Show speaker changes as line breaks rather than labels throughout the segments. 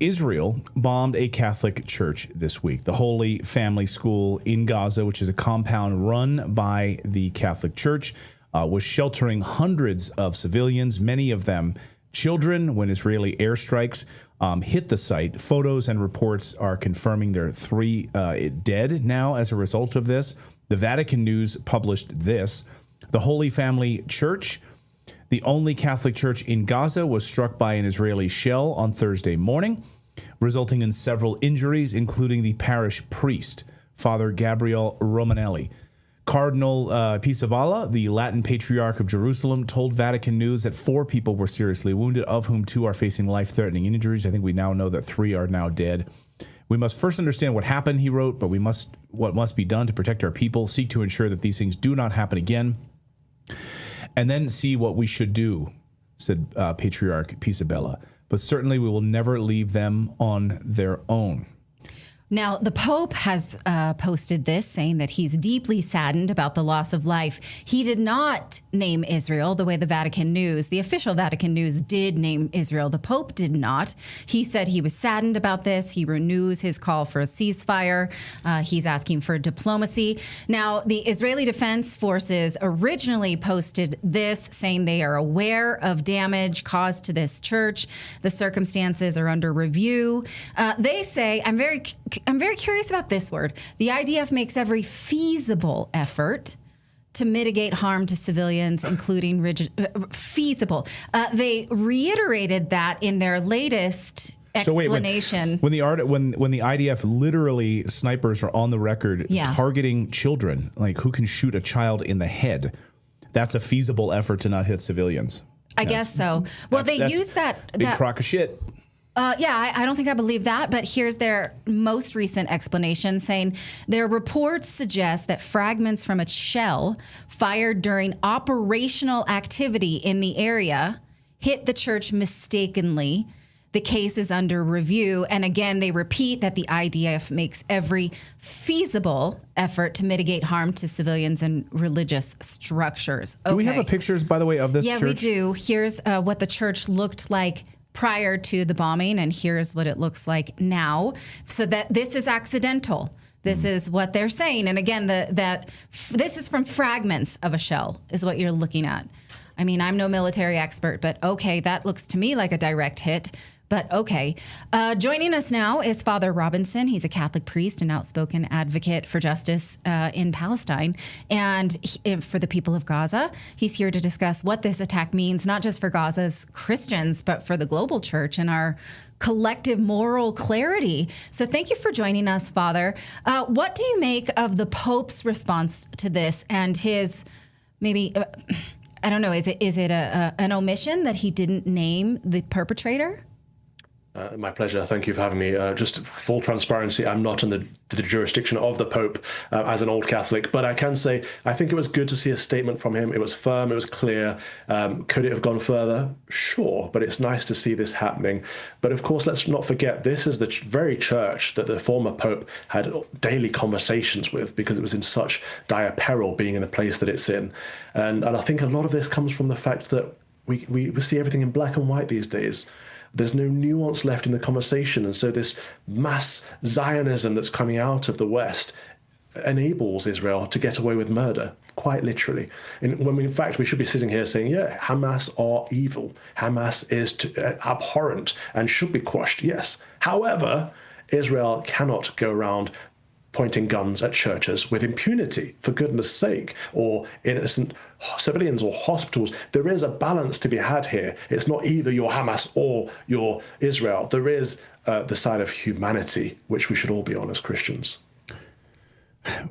Israel bombed a Catholic church this week. The Holy Family School in Gaza, which is a compound run by the Catholic Church, was sheltering hundreds of civilians, many of them children, when Israeli airstrikes hit the site. Photos and reports are confirming there are 3 dead now as a result of this. The Vatican News published this. The Holy Family Church, the only Catholic church in Gaza, was struck by an Israeli shell on Thursday morning, resulting in several injuries, including the parish priest, Father Gabriel Romanelli. Cardinal Pisabala, the Latin Patriarch of Jerusalem, told Vatican News that 4 people were seriously wounded, of whom 2 are facing life-threatening injuries. I think we now know that 3 are now dead. We must first understand what happened, he wrote, but what must be done to protect our people, seek to ensure that these things do not happen again, and then see what we should do, said Patriarch Pisabella. But certainly we will never leave them on their own.
Now, the Pope has posted this, saying that he's deeply saddened about the loss of life. He did not name Israel the way the Vatican News, the official Vatican News, did name Israel. The Pope did not. He said he was saddened about this. He renews his call for a ceasefire. He's asking for diplomacy. Now, the Israeli Defense Forces originally posted this, saying they are aware of damage caused to this church. The circumstances are under review. They say, I'm very curious about this word. The IDF makes every feasible effort to mitigate harm to civilians, including feasible. They reiterated that in their latest explanation.
So wait, when the IDF literally snipers are on the record targeting children, like who can shoot a child in the head, that's a feasible effort to not hit civilians.
I guess so. Well, they use that
big crock of shit.
I don't think I believe that, but here's their most recent explanation, saying their reports suggest that fragments from a shell fired during operational activity in the area hit the church mistakenly. The case is under review. And again, they repeat that the IDF makes every feasible effort to mitigate harm to civilians and religious structures. Okay.
Do we have pictures, by the way, of this church?
Yeah, we do. Here's what the church looked like prior to the bombing, and here's what it looks like now. So that this is accidental. This is what they're saying. And again, this is from fragments of a shell is what you're looking at. I mean, I'm no military expert, but okay, that looks to me like a direct hit. But okay. Joining us now is Father Robinson. He's a Catholic priest and outspoken advocate for justice in Palestine and for the people of Gaza. He's here to discuss what this attack means, not just for Gaza's Christians, but for the global church and our collective moral clarity. So thank you for joining us, Father. What do you make of the Pope's response to this and his maybe... I don't know, is it an omission that he didn't name the perpetrator?
My pleasure. Thank you for having me. Just full transparency, I'm not in the jurisdiction of the Pope as an old Catholic, but I can say I think it was good to see a statement from him. It was firm, it was clear. Could it have gone further? Sure, but it's nice to see this happening. But of course, let's not forget, this is the very church that the former Pope had daily conversations with because it was in such dire peril being in the place that it's in. And I think a lot of this comes from the fact that we see everything in black and white these days. There's no nuance left in the conversation. And so this mass Zionism that's coming out of the West enables Israel to get away with murder, quite literally. In fact, we should be sitting here saying, yeah, Hamas are evil. Hamas is abhorrent and should be quashed, yes. However, Israel cannot go around pointing guns at churches with impunity, for goodness sake, or innocent civilians or hospitals. There is a balance to be had here. It's not either you're Hamas or you're Israel. There is the side of humanity, which we should all be on as Christians.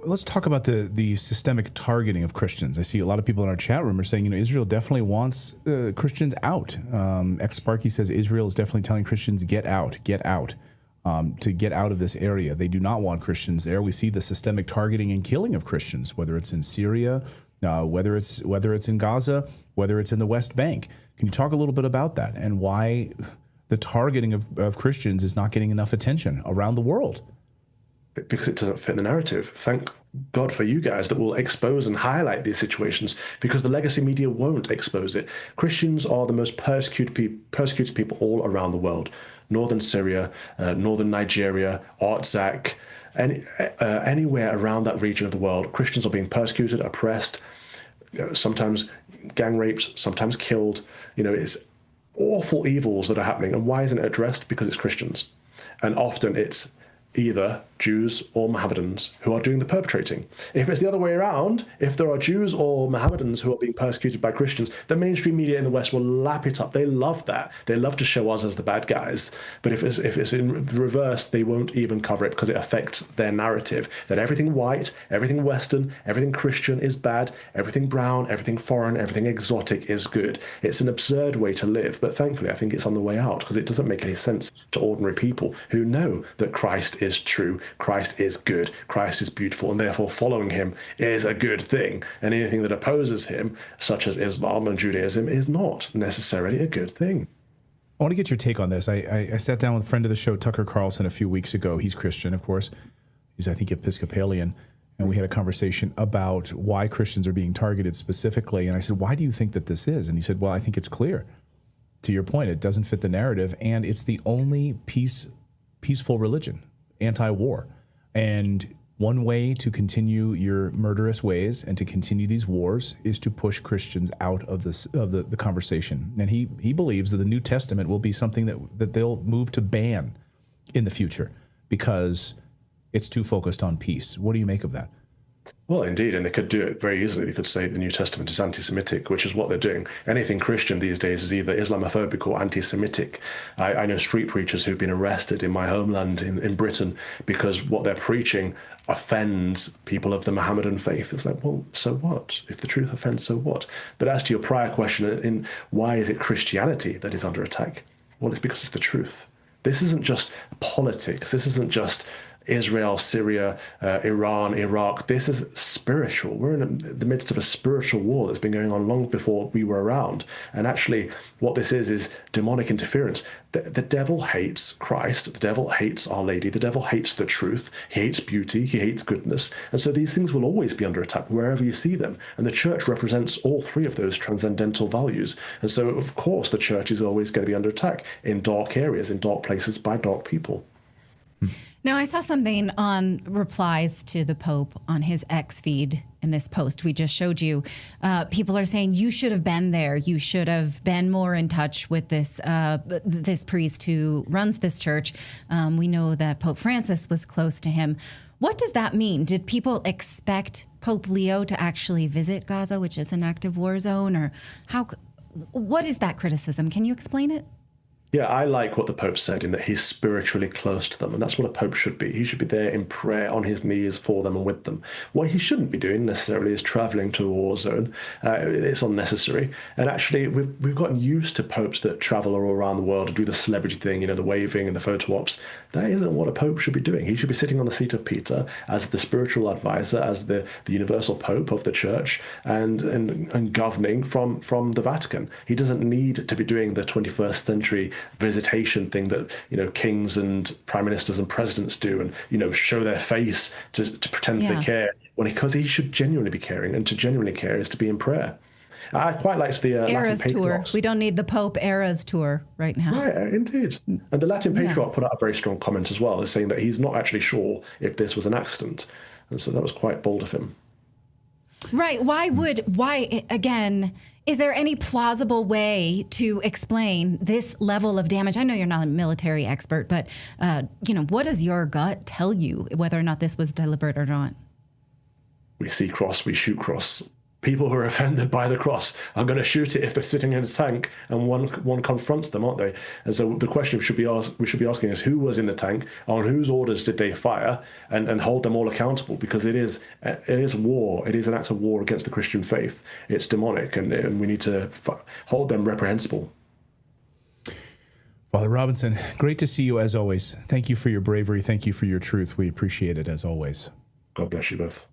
Let's talk about the systemic targeting of Christians. I see a lot of people in our chat room are saying, Israel definitely wants Christians out. Ex-Sparky says Israel is definitely telling Christians, get out, to get out of this area. They do not want Christians there. We see the systemic targeting and killing of Christians, whether it's in Syria, whether it's in Gaza, whether it's in the West Bank. Can you talk a little bit about that and why the targeting of Christians is not getting enough attention around the world?
Because it doesn't fit the narrative. Thank God for you guys that will expose and highlight these situations, because the legacy media won't expose it. Christians are the most persecuted people all around the world. northern Syria, northern Nigeria, Artsakh, anywhere around that region of the world, Christians are being persecuted, oppressed, sometimes gang raped, sometimes killed. It's awful evils that are happening. And why isn't it addressed? Because it's Christians. And often it's either Jews or Mohammedans who are doing the perpetrating. If it's the other way around, if there are Jews or Mohammedans who are being persecuted by Christians, the mainstream media in the West will lap it up. They love that. They love to show us as the bad guys. But if it's in reverse, they won't even cover it because it affects their narrative that everything white, everything Western, everything Christian is bad, everything brown, everything foreign, everything exotic is good. It's an absurd way to live. But thankfully, I think it's on the way out because it doesn't make any sense to ordinary people who know that Christ is true, Christ is good, Christ is beautiful, and therefore following him is a good thing. And anything that opposes him, such as Islam and Judaism, is not necessarily a good thing.
I want to get your take on this. I sat down with a friend of the show, Tucker Carlson, a few weeks ago. He's Christian, of course. He's, I think, Episcopalian. And we had a conversation about why Christians are being targeted specifically. And I said, why do you think that this is? And he said, well, I think it's clear. To your point, it doesn't fit the narrative. And it's the only peaceful religion, anti-war. And one way to continue your murderous ways and to continue these wars is to push Christians out of the conversation. And he believes that the New Testament will be something that they'll move to ban in the future because it's too focused on peace. What do you make of that?
Well, indeed, and they could do it very easily. They could say the New Testament is anti-Semitic, which is what they're doing. Anything Christian these days is either Islamophobic or anti-Semitic. I know street preachers who've been arrested in my homeland in Britain because what they're preaching offends people of the Mohammedan faith. It's like, well, so what? If the truth offends, so what? But as to your prior question, in why is it Christianity that is under attack? Well, it's because it's the truth. This isn't just politics. This isn't just Israel, Syria, Iran, Iraq. This is spiritual. We're in the midst of a spiritual war that's been going on long before we were around. And actually, what this is demonic interference. The devil hates Christ. The devil hates Our Lady. The devil hates the truth. He hates beauty. He hates goodness. And so these things will always be under attack wherever you see them. And the church represents all three of those transcendental values. And so, of course, the church is always going to be under attack in dark areas, in dark places, by dark people.
Now, I saw something on replies to the Pope on his X feed in this post we just showed you. People are saying you should have been there. You should have been more in touch with this priest who runs this church. We know that Pope Francis was close to him. What does that mean? Did people expect Pope Leo to actually visit Gaza, which is an active war zone? Or what is that criticism? Can you explain it?
Yeah, I like what the Pope said in that he's spiritually close to them, and that's what a Pope should be. He should be there in prayer on his knees for them and with them. What he shouldn't be doing necessarily is traveling to a war zone. It's unnecessary. And actually, we've gotten used to popes that travel all around the world to do the celebrity thing, the waving and the photo ops. That isn't what a Pope should be doing. He should be sitting on the seat of Peter as the spiritual advisor, as the universal Pope of the Church, and governing from the Vatican. He doesn't need to be doing the 21st century visitation thing that kings and prime ministers and presidents do, and show their face to pretend they care, because he should genuinely be caring, and to genuinely care is to be in prayer. I quite liked the
Eras
Latin
tour.
Patriarchs.
We don't need the Pope Eras tour right now.
Right, indeed. And the Latin Patriarch put out a very strong comment as well, saying that he's not actually sure if this was an accident, and so that was quite bold of him.
Right. Why again, is there any plausible way to explain this level of damage? I know you're not a military expert, but, what does your gut tell you whether or not this was deliberate or not?
We see cross, we shoot cross. People who are offended by the cross are going to shoot it if they're sitting in a tank and one confronts them, aren't they? And so the question we should be asking is who was in the tank, on whose orders did they fire, and hold them all accountable, because it is war. It is an act of war against the Christian faith. It's demonic, and we need to hold them reprehensible.
Father Robinson, great to see you as always. Thank you for your bravery. Thank you for your truth. We appreciate it as always.
God bless you both.